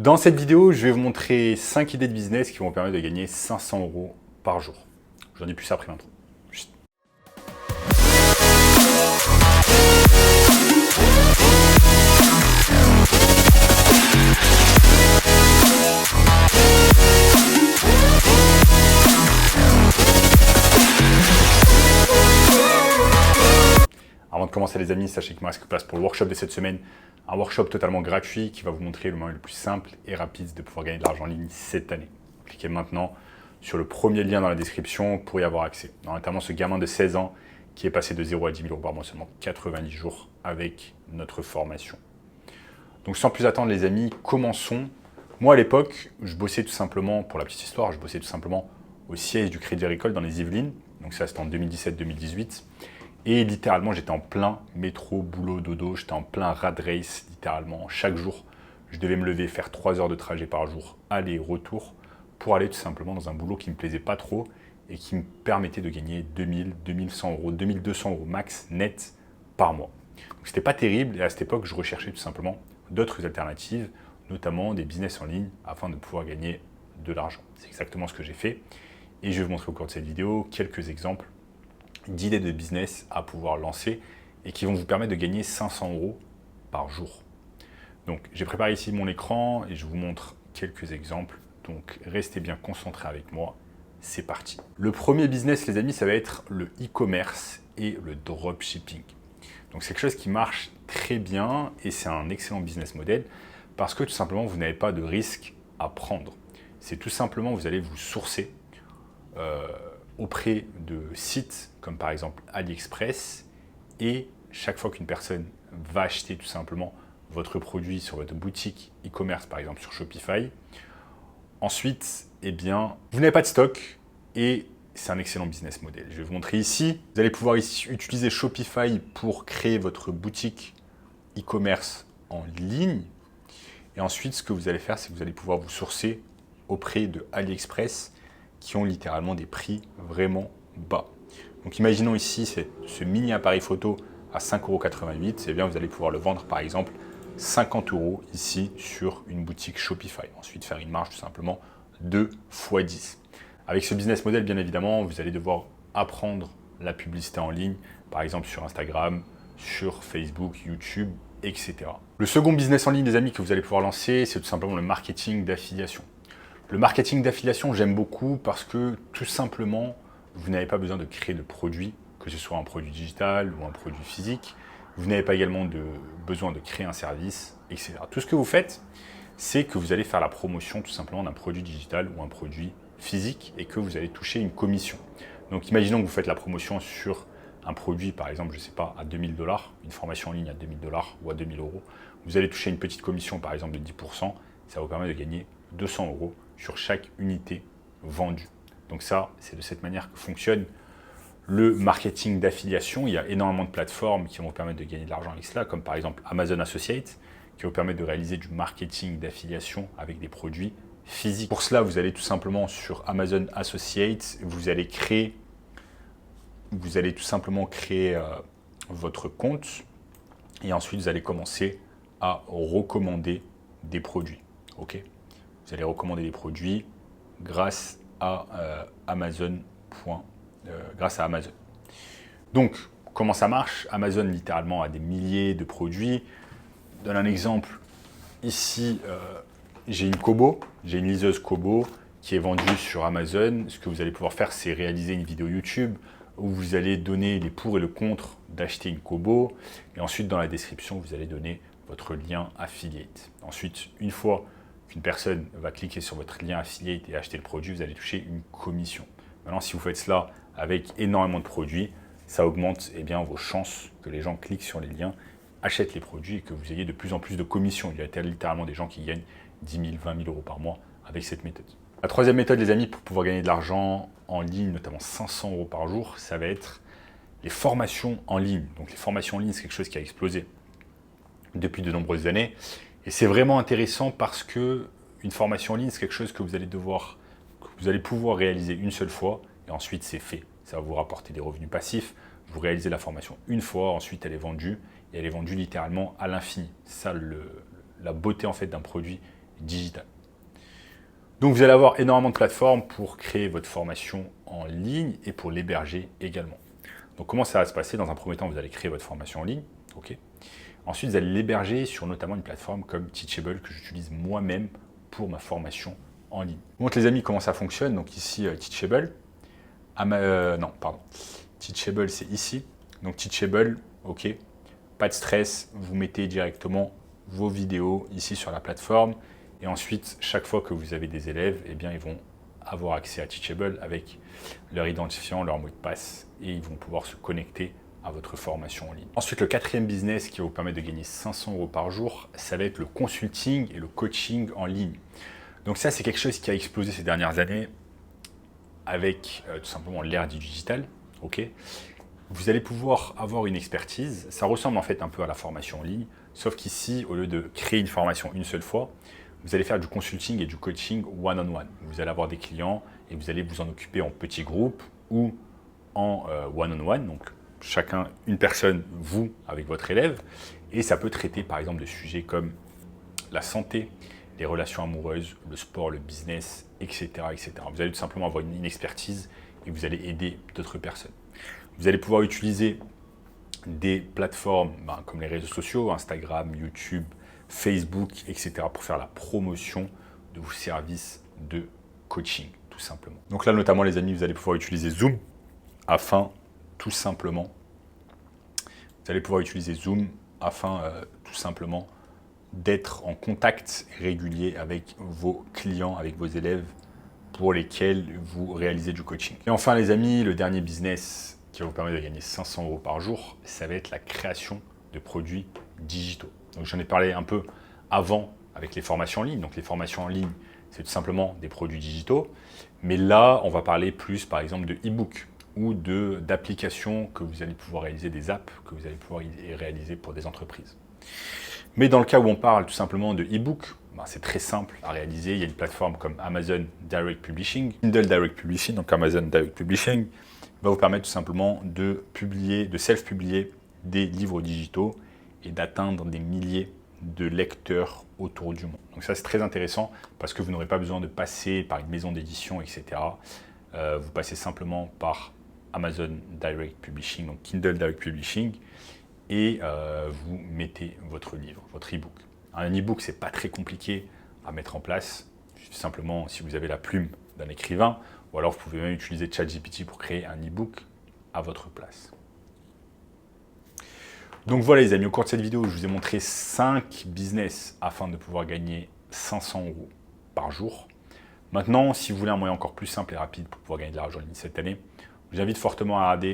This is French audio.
Dans cette vidéo, je vais vous montrer 5 idées de business qui vont vous permettre de gagner 500 € par jour. J'en dis plus après l'intro. Chut. Avant de commencer les amis, sachez qu'il me reste que place pour le workshop de cette semaine. Un workshop totalement gratuit qui va vous montrer le moyen le plus simple et rapide de pouvoir gagner de l'argent en ligne cette année. Cliquez maintenant sur le premier lien dans la description pour y avoir accès. Notamment ce gamin de 16 ans qui est passé de 0 à 10 000 € par mois seulement 90 jours avec notre formation. Donc sans plus attendre les amis, commençons. Moi à l'époque, je bossais tout simplement, pour la petite histoire, je bossais tout simplement au siège du Crédit Agricole dans les Yvelines. Donc ça c'était en 2017-2018. Et littéralement, j'étais en plein métro, boulot, dodo, j'étais en plein rat race, littéralement. Chaque jour, je devais me lever, faire 3 heures de trajet par jour, aller, retour, pour aller tout simplement dans un boulot qui ne me plaisait pas trop et qui me permettait de gagner 2000, 2100 €, 2200 € max net par mois. Donc c'était pas terrible et à cette époque, je recherchais tout simplement d'autres alternatives, notamment des business en ligne afin de pouvoir gagner de l'argent. C'est exactement ce que j'ai fait et je vais vous montrer au cours de cette vidéo quelques exemples d'idées de business à pouvoir lancer et qui vont vous permettre de gagner 500 € par jour. Donc j'ai préparé ici mon écran et je vous montre quelques exemples. Donc restez bien concentrés avec moi, c'est parti. Le premier business les amis, ça va être le e-commerce et le dropshipping. Donc c'est quelque chose qui marche très bien et c'est un excellent business model parce que tout simplement vous n'avez pas de risque à prendre. C'est tout simplement vous allez vous sourcer auprès de sites comme par exemple AliExpress et chaque fois qu'une personne va acheter tout simplement votre produit sur votre boutique e-commerce par exemple sur Shopify, ensuite eh bien, vous n'avez pas de stock et c'est un excellent business model. Je vais vous montrer ici. Vous allez pouvoir ici utiliser Shopify pour créer votre boutique e-commerce en ligne et ensuite ce que vous allez faire c'est que vous allez pouvoir vous sourcer auprès de AliExpress qui ont littéralement des prix vraiment bas. Donc imaginons ici ce mini appareil photo à 5,88 €, c'est bien vous allez pouvoir le vendre par exemple 50 € ici sur une boutique Shopify. Ensuite faire une marge tout simplement 2 x 10. Avec ce business model bien évidemment vous allez devoir apprendre la publicité en ligne, par exemple sur Instagram, sur Facebook, YouTube, etc. Le second business en ligne des amis que vous allez pouvoir lancer, c'est tout simplement le marketing d'affiliation. Le marketing d'affiliation, j'aime beaucoup parce que tout simplement, vous n'avez pas besoin de créer de produit, que ce soit un produit digital ou un produit physique. Vous n'avez pas également besoin de créer un service, etc. Tout ce que vous faites, c'est que vous allez faire la promotion tout simplement d'un produit digital ou un produit physique et que vous allez toucher une commission. Donc imaginons que vous faites la promotion sur un produit, par exemple, je ne sais pas, à 2000 $, une formation en ligne à 2000 $ ou à 2000 €. Vous allez toucher une petite commission, par exemple, de 10%. Ça vous permet de gagner 200 € sur chaque unité vendue. Donc ça, c'est de cette manière que fonctionne le marketing d'affiliation. Il y a énormément de plateformes qui vont vous permettre de gagner de l'argent avec cela, comme par exemple Amazon Associates, qui vous permet de réaliser du marketing d'affiliation avec des produits physiques. Pour cela, vous allez tout simplement sur Amazon Associates, vous allez tout simplement créer votre compte et ensuite vous allez commencer à recommander des produits. Ok ? Vous allez recommander des produits grâce à Amazon. Donc, comment ça marche? Amazon, littéralement, a des milliers de produits. Je donne un exemple. Ici, j'ai une Kobo, j'ai une liseuse Kobo qui est vendue sur Amazon. Ce que vous allez pouvoir faire, c'est réaliser une vidéo YouTube où vous allez donner les pour et le contre d'acheter une Kobo. Et ensuite, dans la description, vous allez donner votre lien affiliate. Ensuite, une fois qu'une personne va cliquer sur votre lien affiliate et acheter le produit, vous allez toucher une commission. Maintenant, si vous faites cela avec énormément de produits, ça augmente bien, vos chances que les gens cliquent sur les liens, achètent les produits et que vous ayez de plus en plus de commissions. Il y a littéralement des gens qui gagnent 10 000, 20 000 € par mois avec cette méthode. La troisième méthode, les amis, pour pouvoir gagner de l'argent en ligne, notamment 500 € par jour, ça va être les formations en ligne. Donc les formations en ligne, c'est quelque chose qui a explosé depuis de nombreuses années. Et c'est vraiment intéressant parce que une formation en ligne, c'est quelque chose que vous allez pouvoir réaliser une seule fois et ensuite c'est fait. Ça va vous rapporter des revenus passifs. Vous réalisez la formation une fois, ensuite elle est vendue et elle est vendue littéralement à l'infini. C'est ça la beauté en fait d'un produit digitale. Donc vous allez avoir énormément de plateformes pour créer votre formation en ligne et pour l'héberger également. Donc comment ça va se passer? Dans un premier temps, vous allez créer votre formation en ligne. Ok. Ensuite, vous allez l'héberger sur notamment une plateforme comme Teachable que j'utilise moi-même pour ma formation en ligne. Donc les amis, comment ça fonctionne? Donc ici, Teachable. Teachable, c'est ici. Donc Teachable, ok. Pas de stress, vous mettez directement vos vidéos ici sur la plateforme. Et ensuite, chaque fois que vous avez des élèves, eh bien, ils vont avoir accès à Teachable avec leur identifiant, leur mot de passe, et ils vont pouvoir se connecter à votre formation en ligne. Ensuite, le quatrième business qui va vous permettre de gagner 500 € par jour, ça va être le consulting et le coaching en ligne. Donc ça, c'est quelque chose qui a explosé ces dernières années avec tout simplement l'ère du digital. Ok. Vous allez pouvoir avoir une expertise. Ça ressemble en fait un peu à la formation en ligne, sauf qu'ici, au lieu de créer une formation une seule fois, vous allez faire du consulting et du coaching one-on-one. Vous allez avoir des clients et vous allez vous en occuper en petits groupes ou en one-on-one. Donc chacun, une personne, vous, avec votre élève. Et ça peut traiter par exemple de sujets comme la santé, les relations amoureuses, le sport, le business, etc. etc. Vous allez tout simplement avoir une expertise et vous allez aider d'autres personnes. Vous allez pouvoir utiliser des plateformes comme les réseaux sociaux, Instagram, YouTube, Facebook, etc. pour faire la promotion de vos services de coaching, tout simplement. Donc là, notamment, les amis, vous allez pouvoir utiliser Zoom afin, tout simplement, d'être en contact régulier avec vos clients, avec vos élèves pour lesquels vous réalisez du coaching. Et enfin, les amis, le dernier business qui va vous permettre de gagner 500 € par jour, ça va être la création de produits digitaux. Donc j'en ai parlé un peu avant avec les formations en ligne. Donc les formations en ligne, c'est tout simplement des produits digitaux. Mais là, on va parler plus par exemple de e-book ou d'applications que vous allez pouvoir réaliser, des apps que vous allez pouvoir réaliser pour des entreprises. Mais dans le cas où on parle tout simplement de e-book, c'est très simple à réaliser. Il y a une plateforme comme Amazon Direct Publishing, Kindle Direct Publishing, donc Amazon Direct Publishing, va vous permettre tout simplement de self-publier des livres digitaux et d'atteindre des milliers de lecteurs autour du monde. Donc ça, c'est très intéressant parce que vous n'aurez pas besoin de passer par une maison d'édition, etc. Vous passez simplement par Amazon Direct Publishing, donc Kindle Direct Publishing, et vous mettez votre livre, votre e-book. Un e-book, c'est pas très compliqué à mettre en place. Simplement, si vous avez la plume d'un écrivain, ou alors vous pouvez même utiliser ChatGPT pour créer un e-book à votre place. Donc voilà les amis, au cours de cette vidéo, je vous ai montré 5 business afin de pouvoir gagner 500 € par jour. Maintenant, si vous voulez un moyen encore plus simple et rapide pour pouvoir gagner de l'argent en ligne cette année, je vous invite fortement à regarder